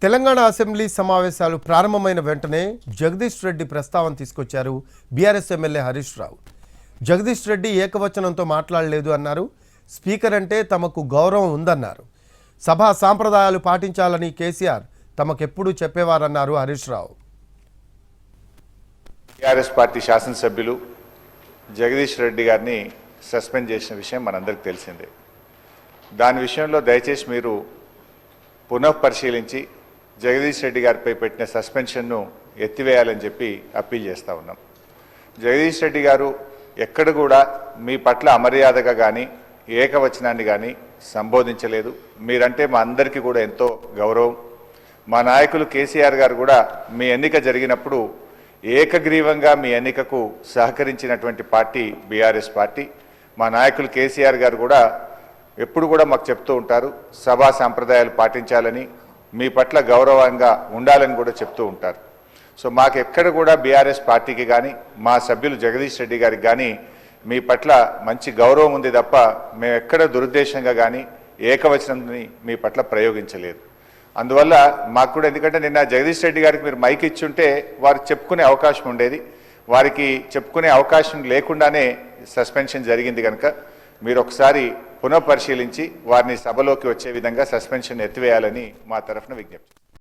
Telangana assembly సమావేశాలు ప్రారంభమైన వెంటనే జగదీష్ రెడ్డి ప్రస్తావన తీసుకొచ్చారు బీఆర్ఎస్ ఎమ్మెల్యే హరీష్ రావు. జగదీష్ రెడ్డి ఏకవచనంతో మాట్లాడలేదు అన్నారు. స్పీకర్ అంటే తమకు గౌరవం ఉందన్నారు. సభా సాంప్రదాయాలు పాటించాలని కేసీఆర్ తమకెప్పుడు చెప్పేవారన్నారు హరీష్ రావు. టీఆర్ఎస్ పార్టీ శాసనసభ్యులు జగదీష్ రెడ్డి గారిని సస్పెండ్ చేసిన విషయం మనందరికీ తెలిసిందే. దాని విషయంలో దయచేసి మీరు పునఃపరిశీలించి జగదీష్ రెడ్డి గారిపై పెట్టిన సస్పెన్షన్ను ఎత్తివేయాలని చెప్పి అప్పీల్ చేస్తూ ఉన్నాం. జగదీష్ రెడ్డి గారు ఎక్కడ కూడా మీ పట్ల అమర్యాదగా కానీ ఏకవచనాన్ని కానీ సంబోధించలేదు. మీరంటే మా అందరికీ కూడా ఎంతో గౌరవం. మా నాయకులు కేసీఆర్ గారు కూడా మీ ఎన్నిక జరిగినప్పుడు ఏకగ్రీవంగా మీ ఎన్నికకు సహకరించినటువంటి పార్టీ బీఆర్ఎస్ పార్టీ. మా నాయకులు కేసీఆర్ గారు కూడా ఎప్పుడు కూడా మాకు చెప్తూ ఉంటారు, సభా సాంప్రదాయాలు పాటించాలని, మీ పట్ల గౌరవంగా ఉండాలని కూడా చెప్తూ ఉంటారు. సో మాకు ఎక్కడ కూడా బీఆర్ఎస్ పార్టీకి కానీ మా సభ్యులు జగదీష్ రెడ్డి గారికి కానీ మీ పట్ల మంచి గౌరవం ఉంది తప్ప మేము ఎక్కడ దురుద్దేశంగా కానీ ఏకవచనాన్ని మీ పట్ల ప్రయోగించలేదు. అందువల్ల మాకు కూడా, ఎందుకంటే నిన్న జగదీష్ రెడ్డి గారికి మీరు మైక్ ఇచ్చుంటే వారికి చెప్పుకునే అవకాశం ఉండేది. వారికి చెప్పుకునే అవకాశం లేకుండానే సస్పెన్షన్ జరిగింది కనుక మీరు ఒకసారి పునఃపరిశీలించి వారిని సభలోకి వచ్చే విధంగా సస్పెన్షన్ ఎత్తివేయాలని మా తరఫున విజ్ఞప్తి.